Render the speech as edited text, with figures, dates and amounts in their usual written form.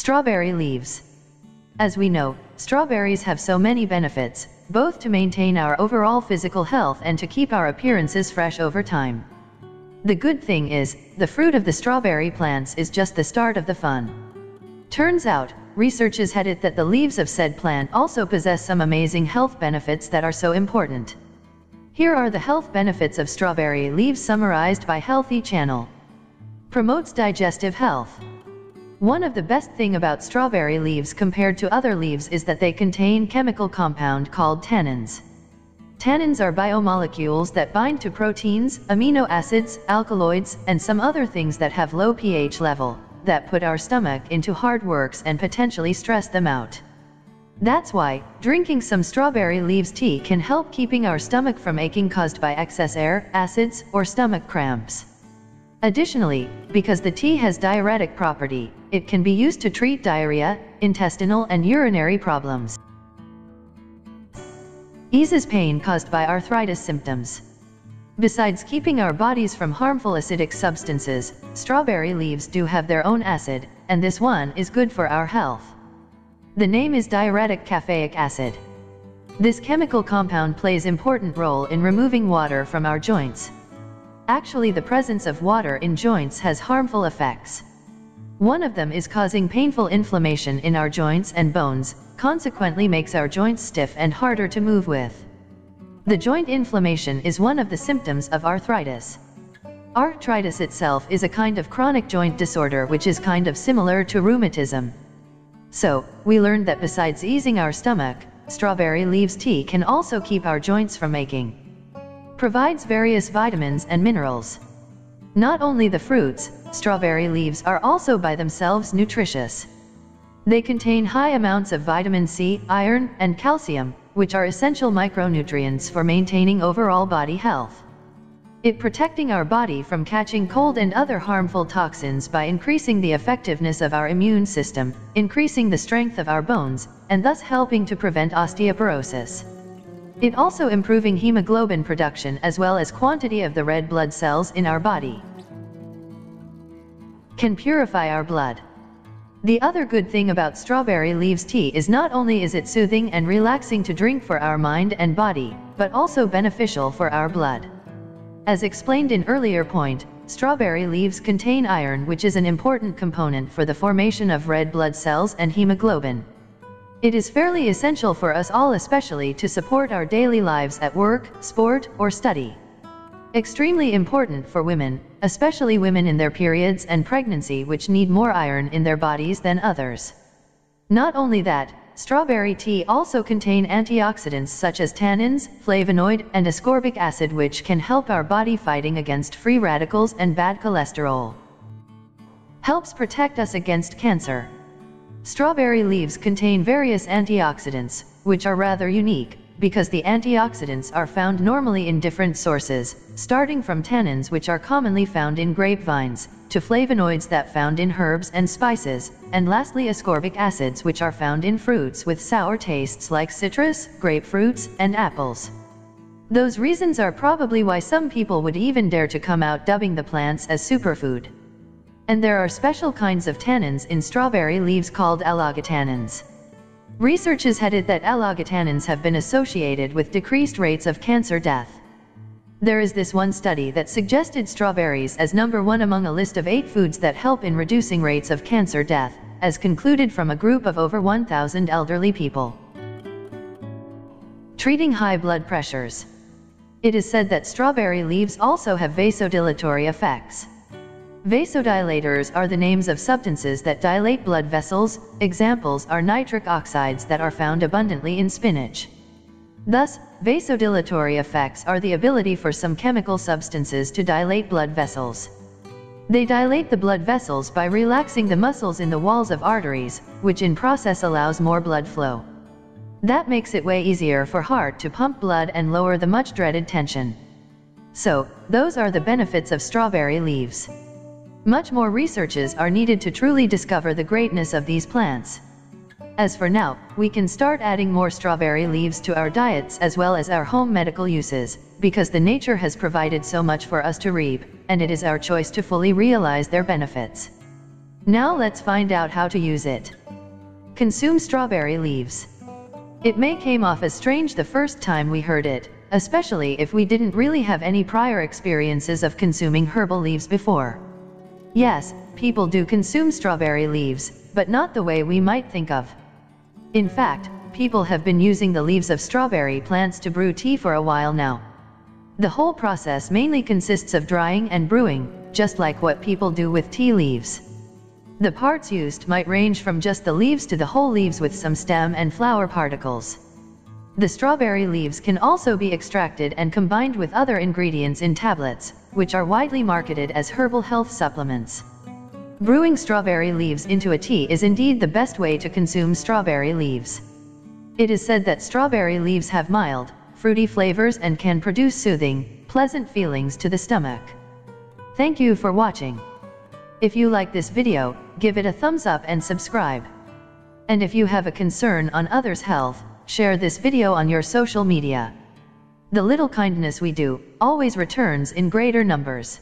Strawberry leaves. As we know, strawberries have so many benefits, both to maintain our overall physical health and to keep our appearances fresh over time. The good thing is, the fruit of the strawberry plants is just the start of the fun. Turns out, research has had it that the leaves of said plant also possess some amazing health benefits that are so important. Here are the health benefits of strawberry leaves summarized by Healthy Channel. Promotes digestive health. One of the best thing about strawberry leaves compared to other leaves is that they contain chemical compound called tannins. Tannins are biomolecules that bind to proteins, amino acids, alkaloids, and some other things that have low pH level, that put our stomach into hard works and potentially stress them out. That's why, drinking some strawberry leaves tea can help keeping our stomach from aching caused by excess air, acids, or stomach cramps. Additionally, because the tea has diuretic property, it can be used to treat diarrhea, intestinal and urinary problems. Eases pain caused by arthritis symptoms. Besides keeping our bodies from harmful acidic substances, strawberry leaves do have their own acid, and this one is good for our health. The name is diuretic caffeic acid. This chemical compound plays important role in removing water from our joints. Actually, the presence of water in joints has harmful effects. One of them is causing painful inflammation in our joints and bones, consequently makes our joints stiff and harder to move with. The joint inflammation is one of the symptoms of arthritis. Arthritis itself is a kind of chronic joint disorder which is kind of similar to rheumatism. So, we learned that besides easing our stomach, strawberry leaves tea can also keep our joints from aching. Provides various vitamins and minerals. Not only the fruits, strawberry leaves are also by themselves nutritious. They contain high amounts of vitamin C, iron, and calcium, which are essential micronutrients for maintaining overall body health. It protecting our body from catching cold and other harmful toxins by increasing the effectiveness of our immune system, increasing the strength of our bones, and thus helping to prevent osteoporosis. It also improving hemoglobin production as well as quantity of the red blood cells in our body. Can purify our blood. The other good thing about strawberry leaves tea is not only is it soothing and relaxing to drink for our mind and body, but also beneficial for our blood. As explained in earlier point, strawberry leaves contain iron, which is an important component for the formation of red blood cells and hemoglobin. It is fairly essential for us all, especially to support our daily lives at work, sport, or study. Extremely important for women, especially women in their periods and pregnancy, which need more iron in their bodies than others. Not only that, strawberry tea also contain antioxidants such as tannins, flavonoid, and ascorbic acid, which can help our body fighting against free radicals and bad cholesterol. Helps protect us against cancer. Strawberry leaves contain various antioxidants, which are rather unique, because the antioxidants are found normally in different sources, starting from tannins, which are commonly found in grapevines, to flavonoids that found in herbs and spices, and lastly ascorbic acids, which are found in fruits with sour tastes like citrus, grapefruits, and apples. Those reasons are probably why some people would even dare to come out dubbing the plants as superfood. And there are special kinds of tannins in strawberry leaves called allogotannins. Research has had it that allogotannins have been associated with decreased rates of cancer death. There is this one study that suggested strawberries as number 1 among a list of 8 foods that help in reducing rates of cancer death, as concluded from a group of over 1,000 elderly people. Treating high blood pressures. It is said that strawberry leaves also have vasodilatory effects. Vasodilators are the names of substances that dilate blood vessels. Examples are nitric oxides that are found abundantly in spinach. Thus, vasodilatory effects are the ability for some chemical substances to dilate blood vessels. They dilate the blood vessels by relaxing the muscles in the walls of arteries, which in process allows more blood flow. That makes it way easier for heart to pump blood and lower the much dreaded tension. So, those are the benefits of strawberry leaves. Much more researches are needed to truly discover the greatness of these plants. As for now, we can start adding more strawberry leaves to our diets as well as our home medical uses, because the nature has provided so much for us to reap, and it is our choice to fully realize their benefits. Now let's find out how to use it. Consume strawberry leaves. It may came off as strange the first time we heard it, especially if we didn't really have any prior experiences of consuming herbal leaves before. Yes, people do consume strawberry leaves, but not the way we might think of. In fact, people have been using the leaves of strawberry plants to brew tea for a while now. The whole process mainly consists of drying and brewing, just like what people do with tea leaves. The parts used might range from just the leaves to the whole leaves with some stem and flower particles. The strawberry leaves can also be extracted and combined with other ingredients in tablets, which are widely marketed as herbal health supplements. Brewing strawberry leaves into a tea is indeed the best way to consume strawberry leaves. It is said that strawberry leaves have mild, fruity flavors and can produce soothing, pleasant feelings to the stomach. Thank you for watching. If you like this video, give it a thumbs up and subscribe. And if you have a concern on others' health, share this video on your social media. The little kindness we do always returns in greater numbers.